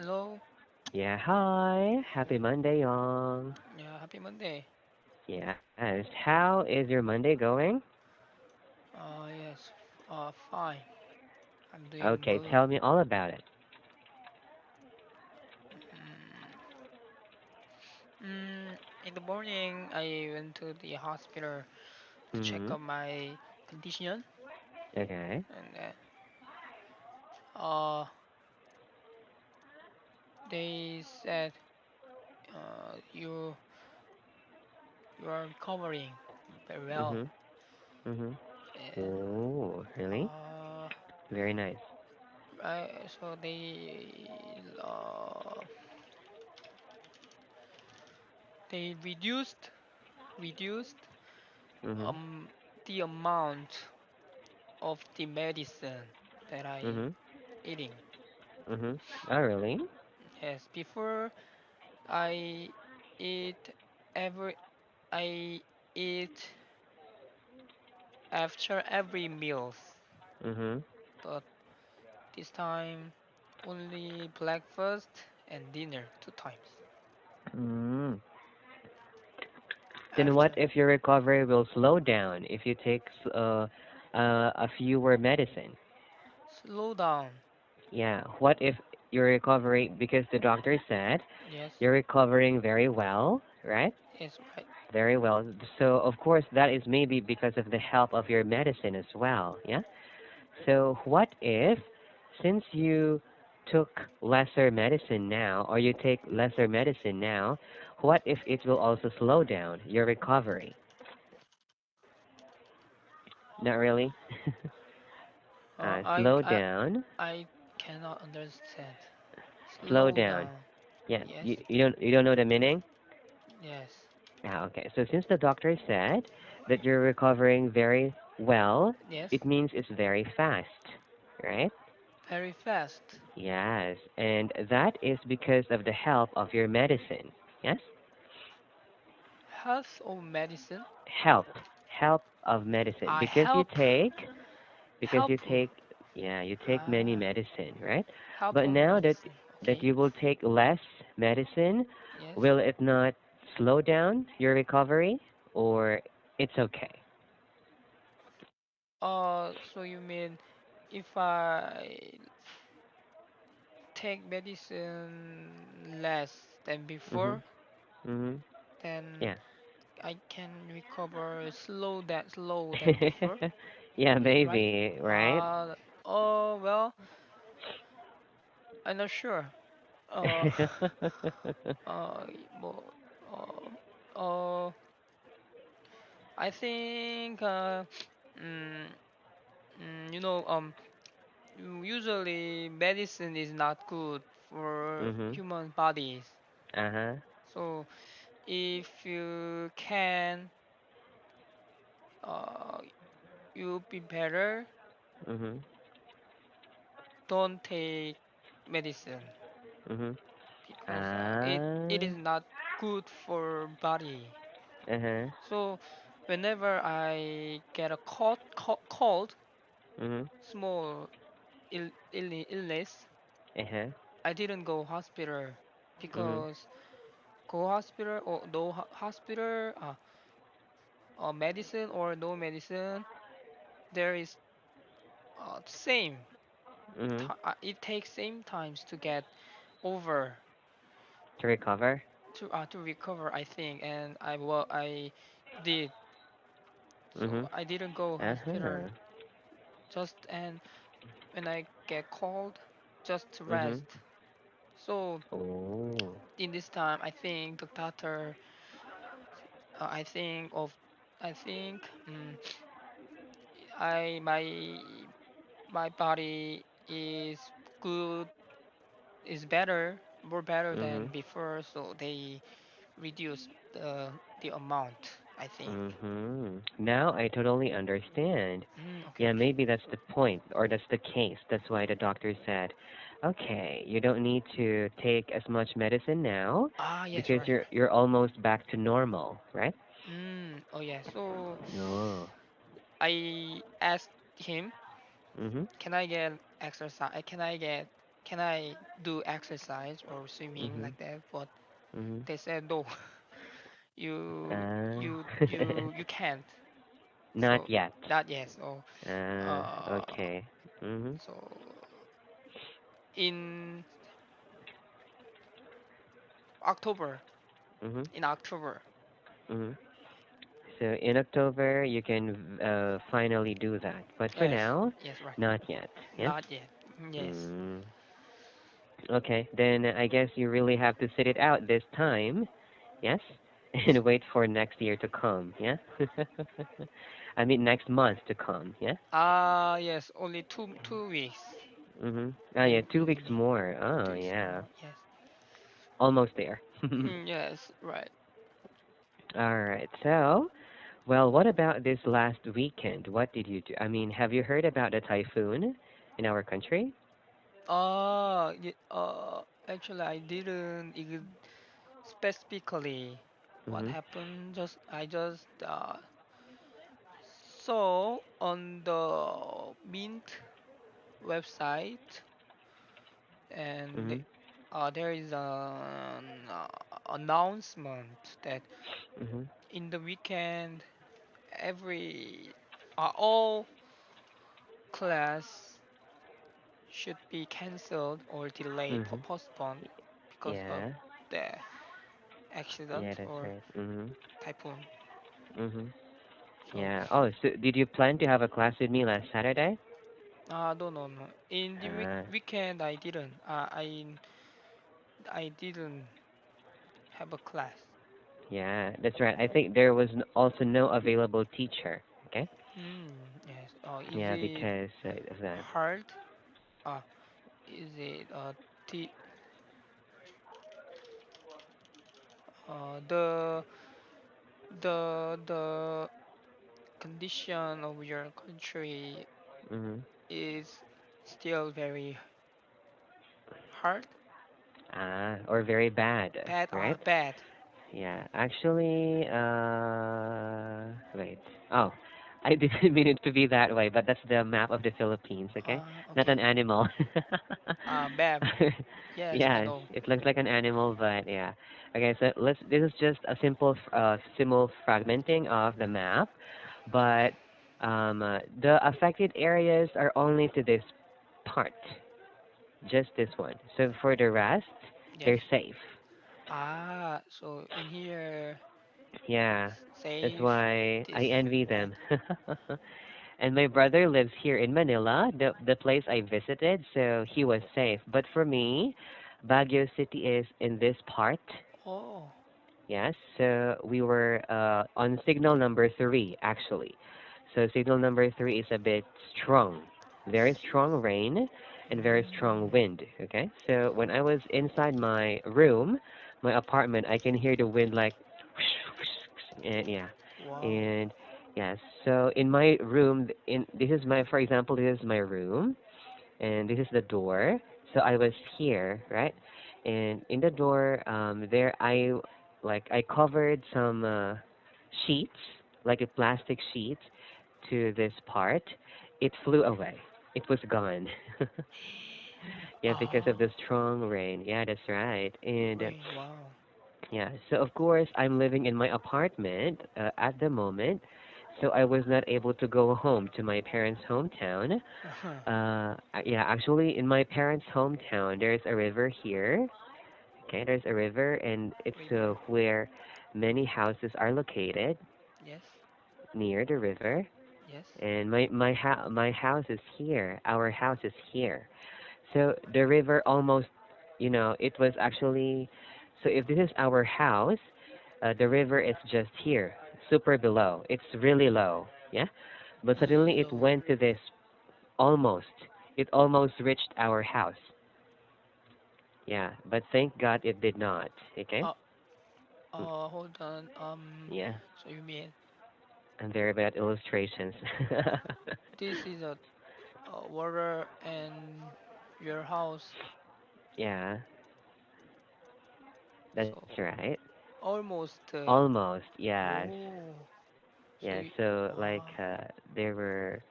Hello. Yeah, hi. Happy Monday, y'all. Yeah, happy Monday. Yes. How is your Monday going? Yes. Fine. I'm doing Okay, good. tell me all about it. In the morning, I went to the hospital to check Mm-hmm. up my condition, Okay. and uh, they said you are recovering very well. Mm-hmm. Mm-hmm. And Oh, really? uh, Very nice. so they reduced Mm-hmm. um the amount of the medicine that I Mm-hmm. eating. Mm-hmm. Oh, really? Yes, before I eat every I eat after every meals, Mm-hmm. but this time only breakfast and dinner 2 times. Mm. Then what After if your recovery will slow down if you take a fewer medicine? slow down. Yeah. What if your recovery, because the doctor said Yes, you're recovering very well, right? yes, right. Very well. So, of course, that is maybe because of the help of your medicine as well. Yeah. So, what if, since you took lesser medicine now, or you take lesser medicine now, what if it will also slow down your recovery? Not really. I Slow I down. I cannot understand. Slow Slow down. down. Yeah. Yes, You don't know the meaning? yes. Okay. So since the doctor said that you're recovering very well, Yes, it means it's very fast, right? very fast. Yes, and that is because of the help of your medicine. Yes? Health or medicine? Help. Help of medicine. I Because you help take because you help take yeah, you take many ah medicine, right? help But of now that medicine. that Okay. you will take less medicine, Yes. will it not slow down your recovery or it's okay? So you mean if I take medicine less than Mhm. before, Mhm. then Yeah. I can recover slow than before? Yeah, Right? maybe, right? Uh well, I'm not sure. Uh uh well, uh, uh I think mm, you know usually medicine is not good for mhm. human bodies. Uh-huh. So if you can, uh, you'll be better. Mhm. Don't take medicine Mhm. because it Ah. is not good for body. Uh-huh. So whenever I get a cold, Mhm. small illness, Uh-huh. I didn't go hospital Mhm. because go hospital or no hospital, medicine or no medicine, there is same. Mhm. It takes same times to get over To recover? to recover. I think, and I did. So Mhm. I didn't go hospital. Uh-huh. Just and when I get cold, just to Mhm. rest. So Oh. in this time, I think the doctor. I think of. I think I my body is good is better more better than Mhm. before, so they reduce the amount, I think. Mhm. Now I totally understand. Okay, Yeah, okay. maybe that's the point, or that's the case. That's why the doctor said, "Okay, you don't need to take as much medicine now Yes, because right, you're almost back to normal, right?" right. Oh yeah, so Oh. I asked him, Mhm. can I get exercise, can I get can I do exercise or swimming Mhm. like that? But Mhm. they said no, you Uh, you can't. not So yet. that yes. So uh, Okay. Mhm. so in October, Mhm. in October, Mhm. So in October you can finally do that, but for yes, now, yes, right, not yet. Yeah. not yet, yes. Mm. Okay. Then I guess you really have to sit it out this time. Yes. And wait for next year to come. Yeah. I mean next month to come. Yeah. Yes, only two weeks. Mhm. Oh yeah, 2 weeks Yeah, more. Oh 2 weeks yeah, more. Yes. almost there. Yes, right. All right. So, well, what about this last weekend? What did you do? I mean, have you heard about the typhoon in our country? Actually, I didn't specifically what Mhm. happened. Just I just saw on the Mint website, and Mhm. there is an announcement that Mhm. in the weekend, every all class should be cancelled or delayed or Mhm. postponed because of Yeah. the Yeah, accident that's or right. Mhm. typhoon. Mhm. So Yeah. Oh, so did you plan to have a class with me last Saturday? no, no, no. In the Uh, weekend, I didn't. I didn't have a class. yeah, that's right. I think there was also no available teacher. Okay. Yes. Is Yeah, it because of that. hard? Uh, is it the the the condition of your country Mhm. is still very hard? Or very bad, Bad? right? Bad. Yeah, actually, wait. Oh, I didn't mean it to be that way, but that's the map of the Philippines, okay? Not Okay. an animal. Bad. Yes, I Yes, know. it looks like an animal, but yeah. Okay, so this is just a simple fragmenting of the map, but the affected areas are only to this part, just this one. So for the rest, Yes. they're safe. So in here, Yeah, that's safe. why I This envy bad. them. And my brother lives here in Manila, the place I visited, so he was safe. But for me, Baguio City is in this part. Oh. Yes, so we were on signal number three, actually. So signal number three is a bit strong, very strong rain and very strong Mm. wind. Okay, so when I was inside my room, my apartment, I can hear the wind like, and yeah, Wow. and yes. So in my room, in this is my, for example, this is my room, and this is the door. So I was here, right? And in the door, there I covered some sheets, like a plastic sheet, to this part. It flew away. It was gone. Yeah, because of Ah, the strong rain. Yeah, that's right. And rain. Wow. yeah, so of course I'm living in my apartment at the moment, so I was not able to go home to my parents' hometown. Yeah, actually, in my parents' hometown, there's a river here. Okay, there's a river, and it's River. where many houses are located Yes. near the river. Yes. And my house is here. Our house is here. So the river almost, it was actually. So if this is our house, the river is just here, super below. It's really low. Yeah. But suddenly it Low. went to this almost. It almost reached our house. Yeah, but thank God it did not. Okay? Uh, Mm, Hold on. yeah, So you mean I'm very bad at illustrations. this is a water and your house? Yeah, So that's right. almost. Almost, yes. Oh. So Yeah, so like wow. there were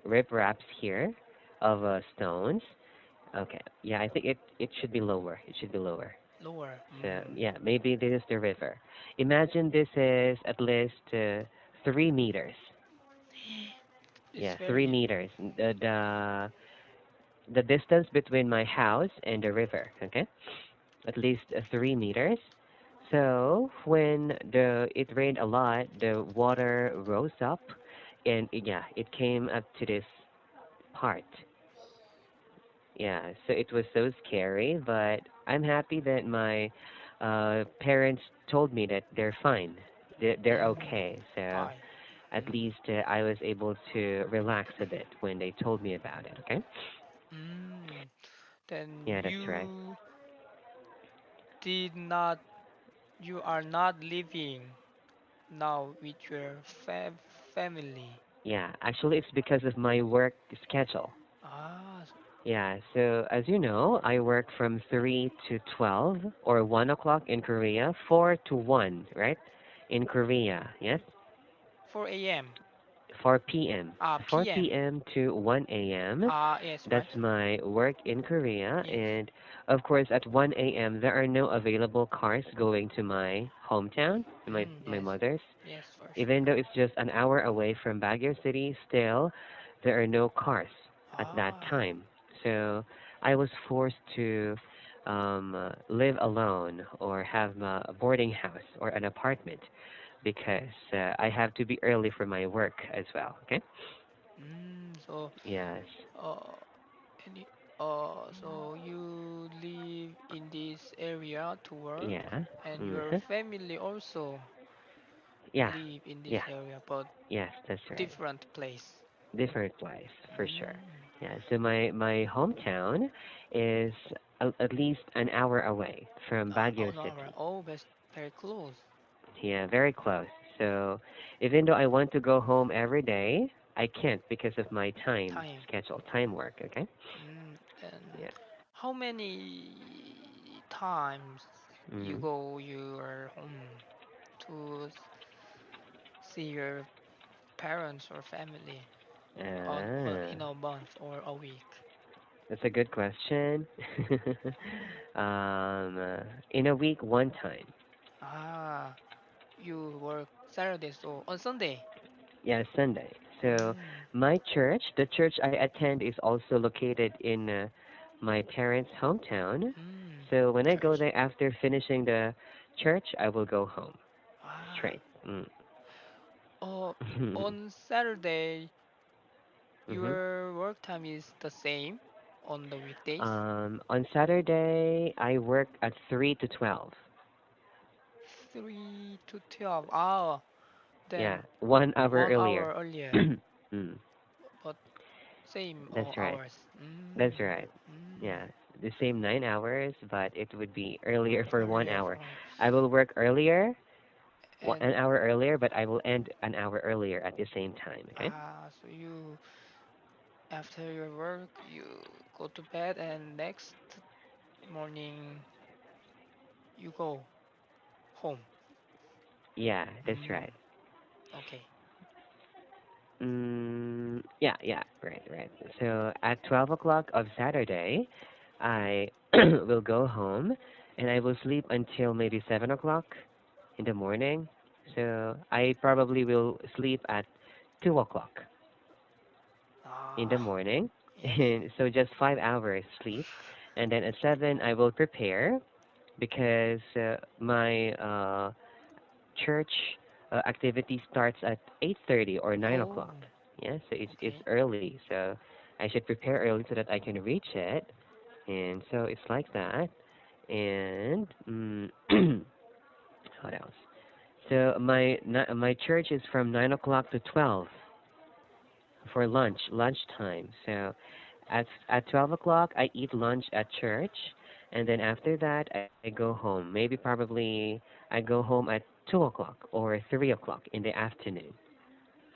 rip wraps here. of stones. Okay. Yeah, I think it should be lower. It should be lower. Lower. So Mm. yeah, maybe this is the river. Imagine this is at least 3 meters. It's Yeah, three very. meters. The distance between my house and the river. Okay, at least 3 meters. So when the it rained a lot, the water rose up, and yeah, it came up to this part. Yeah, so it was so scary, but I'm happy that my parents told me that they're fine. They're Mm. okay. So Fine. at Mm. least I was able to relax a bit when they told me about it. Okay. Mm. Then Yeah, that's right. did not. You are not living now with your family. Yeah, actually, it's because of my work schedule. Ah. Yeah, so as you know, I work from 3 to 12 or 1 o'clock in Korea, 4 to 1, right? In Korea, yes? 4 a.m. 4 p.m. PM. 4 p.m. to 1 a.m. Yes, right. That's my work in Korea. Yes. And of course, at 1 a.m., there are no available cars going to my hometown, my Yes. mother's. Yes, for Even sure. though it's just an hour away from Baguio City, still, there are no cars at that Ah. time. So I was forced to live alone or have a boarding house or an apartment because I have to be early for my work as well. Okay. So, Yes. uh, any, so you live in this area to work, Yeah. and your Hmm. family also Yeah. live in this Yeah. area, but Yes, that's right. different place. Different place for sure. Mm. Yeah. So my hometown is at least an hour away from Baguio Oh, no, right. City. Oh, best, very close. Yeah, very close. So even though I want to go home every day, I can't because of my time Time. schedule, time work. Okay. And Yeah. how many times you Hmm. go your home to see your parents or family Ah, in a month or a week? that's a good question. In a week, one time. Ah, you work Saturday, so on Sunday. Yeah, Sunday. So Mm, my church, the church I attend, is also located in my parents' hometown. So when I go church. there after finishing the church, I will go home Ah, straight. Mm. oh, on Saturday, Hmm. your work time is the same on the weekdays. On Saturday, I work at 3 to 12. 3 to 12. Ah, Yeah, then 1 hour 1 hour earlier. earlier, Mm, but same that's right. hours. That's right. Mm, Yeah, the same 9 hours, but it would be earlier for one earlier hour. for I will work earlier, and an hour earlier, but I will end an hour earlier at the same time. Okay? so you after your work you go to bed and next morning you go home. Yeah, that's Mm, right. okay. Yeah, yeah, right, right. So at 12 o'clock of Saturday, I will go home and I will sleep until maybe 7 o'clock in the morning. So I probably will sleep at 2 o'clock in the Ah, morning. yes. And so just 5 hours sleep. And then at 7, I will prepare because my church activity starts at 8:30 or 9 Oh, o'clock. Yeah, so it's okay. early. So I should prepare early so that I can reach it. And so it's like that. And what else? So my church is from 9 o'clock to 12 for lunchtime. So at 12 o'clock I eat lunch at church, and then after that I go home. Maybe probably I go home at 2 o'clock or 3 o'clock in the afternoon.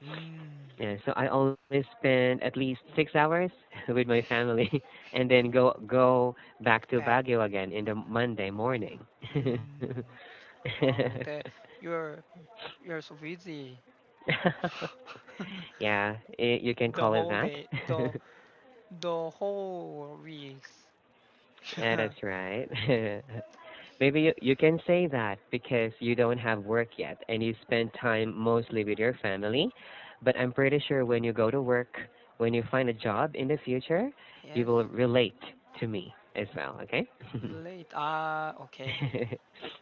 Mm, Yeah, so I always spend at least 6 hours with my family, and then go back to back. Baguio again in the Monday morning. Mm, wow, you're you're so busy. Yeah, you can The call it whole that. day, the the whole weeks. Yeah, that's right. Maybe you can say that because you don't have work yet and you spend time mostly with your family. But I'm pretty sure when you go to work, when you find a job in the future, you Yes. will relate to me as well, okay? Late. Ah, okay.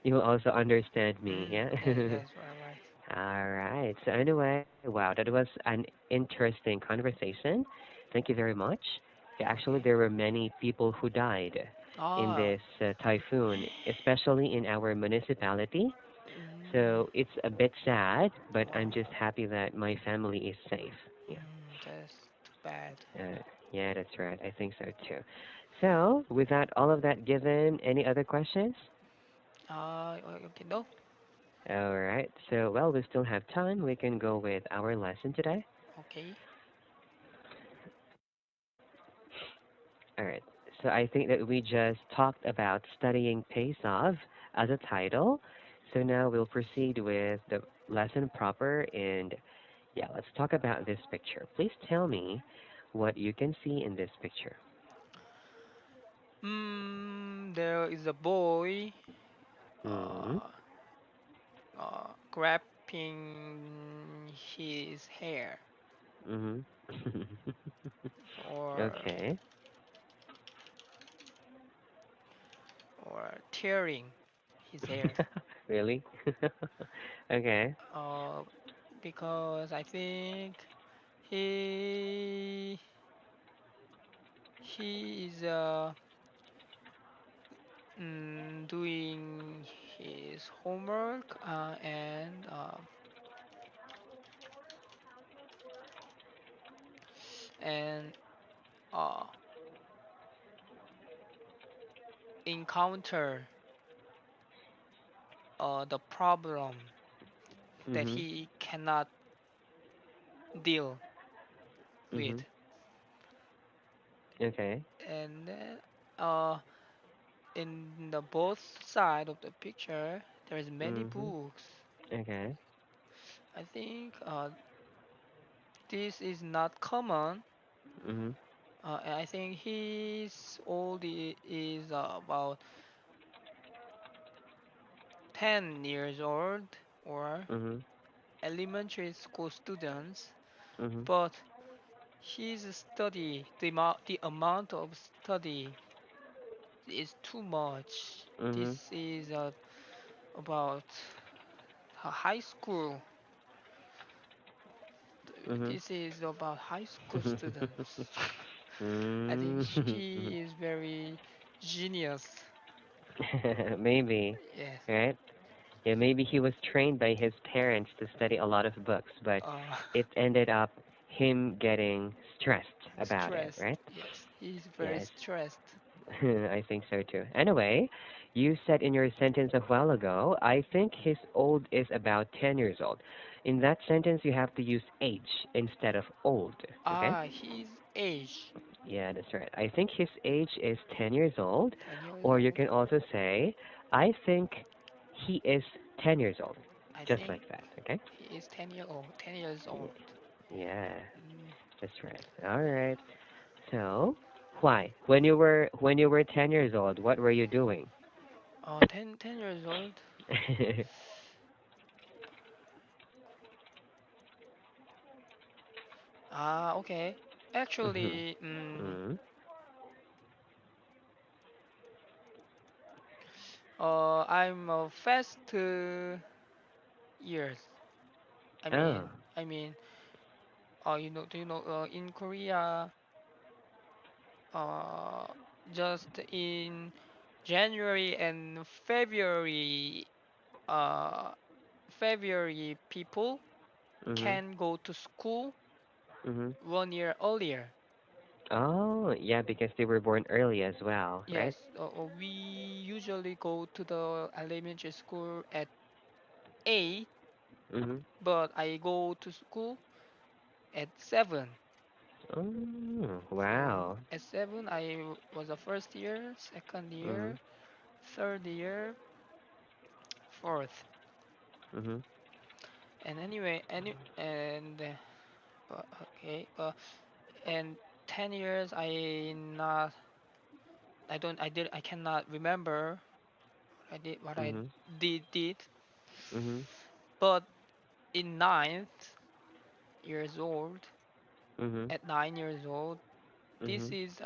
You will also understand me, Mm, yeah? yes, right, right. All right. So anyway, wow, that was an interesting conversation. Thank you very much. Yeah, actually, Okay. there were many people who died in Ah. this typhoon, especially in our municipality. Mm, So it's a bit sad, but I'm wow. just happy that my family is safe. Yeah. That's too bad. Yeah, that's right. I think so too. So, with that, all of that given, any other questions? Okay, no. All right. So, well, we still have time. We can go with our lesson today. Okay. All right. So I think that we just talked about studying pays off as a title. So now we'll proceed with the lesson proper and yeah, let's talk about this picture. Please tell me what you can see in this picture. There is a boy Mhm. uh, grabbing his hair Mhm. or Okay. tearing his hair. Really? Okay. Uh, because I think he he is doing his homework and uh, encounter the problem that Mhm. he cannot deal with, Mhm. Okay. and then in the both side of the picture there is many Mhm. books. Okay. I think this is not common. Mhm. And I think his old is about 10 years old or Mhm. elementary school students, Mhm. but his study, the amount of study is too much. Mhm. This is about high school. Mhm. This is about high school students. I think Mhm. he is very genius. Maybe, Yes. right? Yeah, maybe he was trained by his parents to study a lot of books, but Uh, it ended up him getting stressed about it, stressed. right? Yes, he's very Yes, stressed. I think so too. Anyway, you said in your sentence a while ago, I think his old is about 10 years old. In that sentence, you have to use age instead of old, okay? His age, Yeah, that's right. I think his age is 10 years old, 10 years or you old. can also say, I think he is 10 years old. I Just think like that, okay? he is 10 years old. Yeah, Mm, that's right. All right. So, why? When you were 10 years old, what were you doing? 10 years old. Okay. Mhm. Actually, Mhm. I'm fast years. I Oh. mean, I mean, do you know, in Korea, uh, just in January and February, uh, people Mhm. can go to school Mhm. 1 year earlier. Oh, yeah, because they were born early as well, right? Yes, we usually go to the elementary school at 8, Mhm. but I go to school at 7. Oh, So wow. at 7, I was a first year, second Mhm. year, third year, fourth. Mhm. And anyway, okay, and 10 years, I cannot remember what I Mhm. did. Mhm. But in ninth years old, Mhm. at 9 years old, this Mhm. is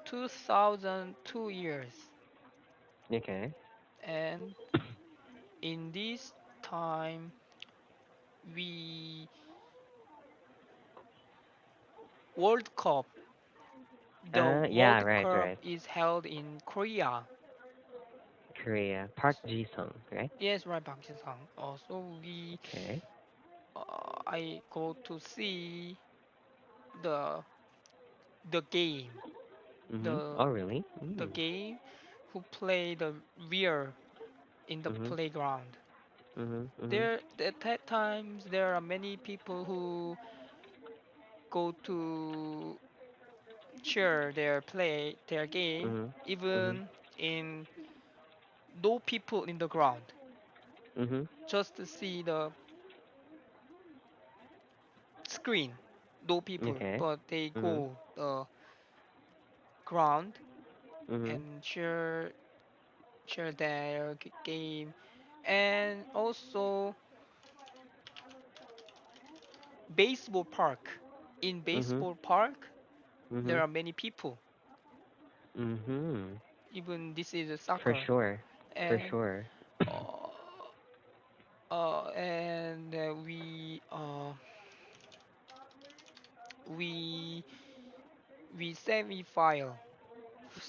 2002 years, Okay. and in this time we World Cup. The Yeah, World right, Cup right. is held in Korea. Korea. Park Ji-sung, right? Yes, right, Park Ji-sung. Also, Okay. I go to see the the game, Mhm. the Oh, really? the Mm. game who play the rear in the Mhm. playground. Mhm. Mhm. There at that times there are many people who go to cheer their game, Mhm. Mhm. even in no people in the ground, Mhm. just to see the screen. No people, Okay. but they Mhm. go the ground Mhm. and cheer their game. And also baseball park. In Mhm. baseball park, there Mhm. are many people. Mhm. Even this is a For soccer, sure. For and sure. uh, we we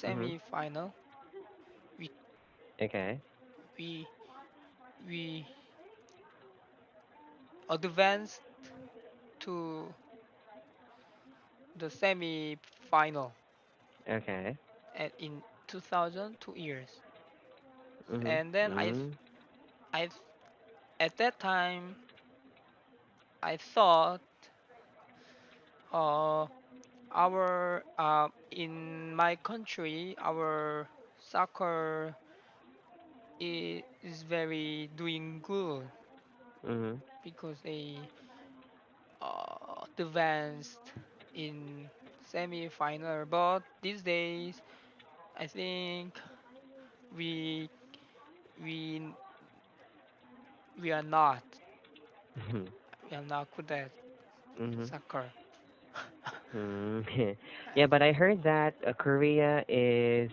Mhm. semi-final. We Okay. we we advanced to the semi-final Okay. in 2002 years. Mhm. And then Mm. I at that time I thought uh our in my country our soccer is very doing good Mhm. because they advanced in semi-final. But these days I think we we we are not Mhm. we are not good at Mhm. soccer. Mm. Yeah, but I heard that Korea is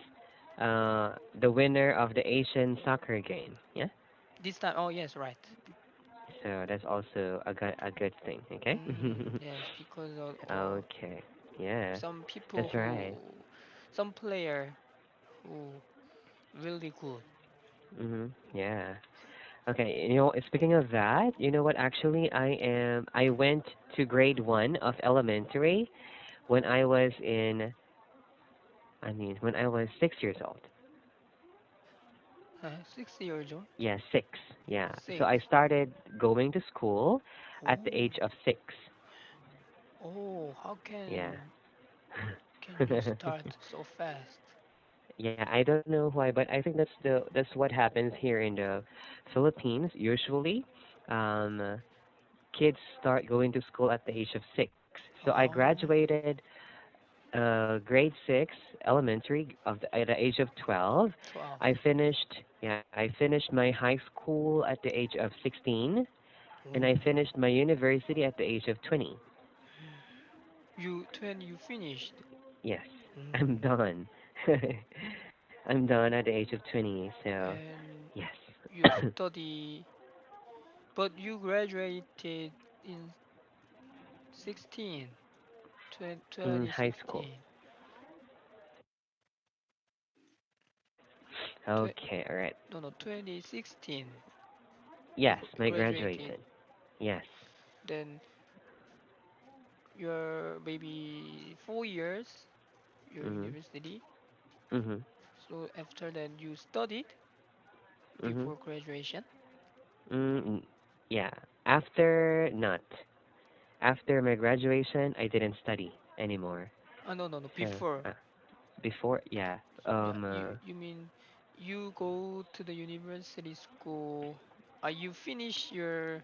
the winner of the Asian soccer game. Yeah. This time, oh yes, right. So that's also a good thing. Okay. Yes, because Okay. Yeah. some people That's right. some player who really good. Mhm. Yeah. Okay. Speaking of that, you know what? Actually, I went to grade 1 of elementary when I was in. I mean, when I was 6 years old. 6 years old, Yeah, six. Yeah. So I six. started going to school at the Oh, age of 6. oh, how Yeah. can you start so fast? Yeah, I don't know why, but I think that's what happens here in the Philippines. Usually, um, kids start going to school at the age of 6. So I Oh, graduated grade 6 elementary at the age of 12. 12. I finished my high school at the age of 16, and I Oh, finished my university at the age of 20. you finished. Yes, I'm Mm. done. I'm done at the age of 20. So, And yes. you study, but you graduated in 16, High school. 2016. Tw- Okay, all right. no, no, 2016. Yes, You my graduated. graduation. Yes. Then your maybe 4 years, your Mhm. university. Mhm. So after that, you studied Mhm. before graduation. Mm, yeah. After not. After my graduation, I didn't study anymore. No, no, no. So, Before. before, yeah. Yeah, you mean you go to the university school. You finish your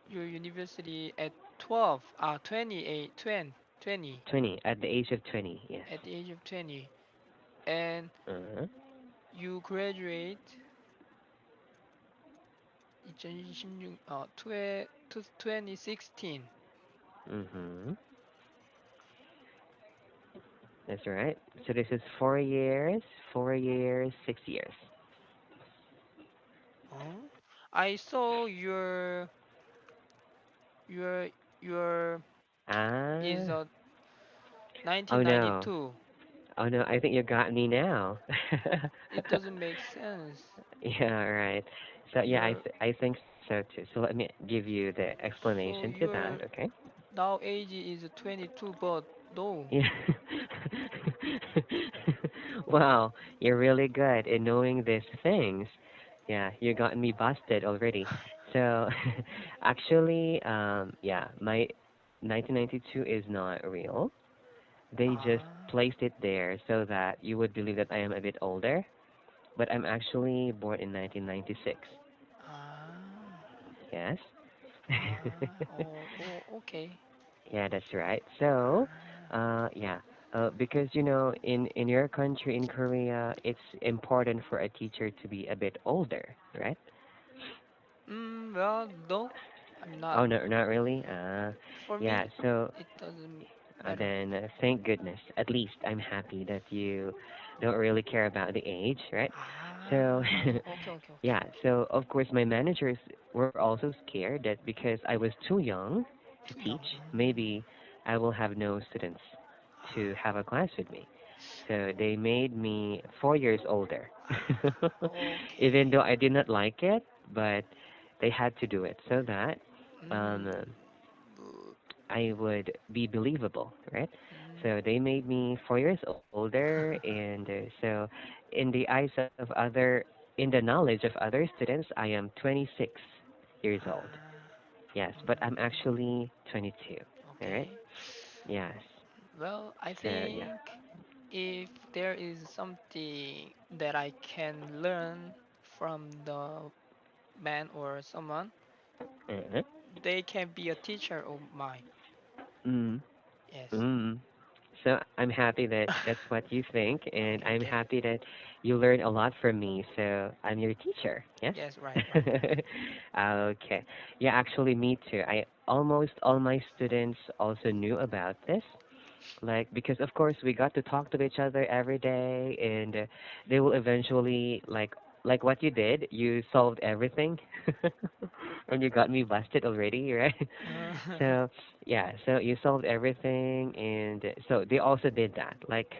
university at 12, 28, 20, 20, at the age of 20, yes. at the age of 20. And Uh-huh. you graduate 2016, 2016. Mm-hmm. That's right. So this is 4 years, 4 years, 6 years. Huh? I saw your your is Ah, oh no. 1992. Oh no, I think you got me now. It doesn't make sense. Yeah, right. So yeah, Your I think so too. So let me give you the explanation so to that, your okay? now age is 22, but no. Yeah. Wow, you're really good in knowing these things. Yeah, you got me busted already. So actually, yeah, my 1992 is not real. They just Ah, placed it there so that you would believe that I am a bit older, but I'm actually born in 1996. ah, Yes. oh, oh, okay. Yeah, that's right. So, Ah, yeah, because in your country, in Korea, it's important for a teacher to be a bit older, right? well, no, I'm not. Oh no, not really. For Yeah. me, So it doesn't matter. then, thank goodness. At least I'm happy that you don't really care about the age, right? So, Okay, okay, okay. yeah. So of course, my managers were also scared that because I was too young to Too teach, young. maybe I will have no students to have a class with me. So they made me 4 years older, even though Okay. I did not like it, but they had to do it so that um, Good. I would be believable, right? Mm. So they made me 4 years older, and so in the eyes of other, in the knowledge of other students, I am 26 years old. Ah, Yes, but I'm mm, actually 22. All right. okay. Yes. Well, I So yeah. think if there is something that I can learn from the man or someone, Uh-huh. they can be a teacher of mine. Mm. Yes. Mm. So I'm happy that that's what you think, and Okay, I'm okay. happy that you learn a lot from me. So I'm your teacher. Yes. Yes, right, right. Okay. Yeah, actually, me too. I almost all my students also knew about this. Like, because of course we got to talk to each other every day, and they will eventually like what you did. You solved everything, and you got me busted already, right? So yeah, so you solved everything, and so they also did that. Like,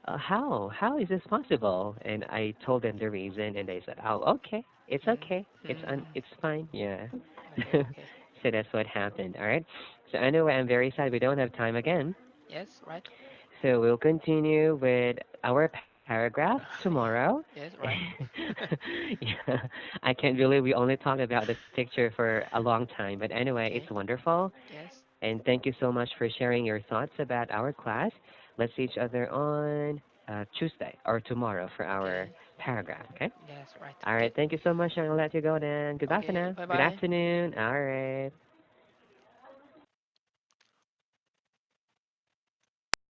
how is this possible? And I told them the reason, and they said, oh, okay, it's okay, Mm. it's fine, yeah. Okay, okay. So that's what happened. All right. So anyway, I'm very sad we don't have time again. Yes, right. So we'll continue with our paragraph Yeah. tomorrow. Yes, right. Yeah, I can't believe we only talked about the picture for a long time. But anyway, it's Okay. wonderful. Yes. And thank you so much for sharing your thoughts about our class. Let's see each other on Tuesday or tomorrow for our Okay. paragraph, okay? Yes, right. All right. Okay. Thank you so much. I'm going to let you go then. Goodbye for Okay. now. Bye Good bye. afternoon. All right.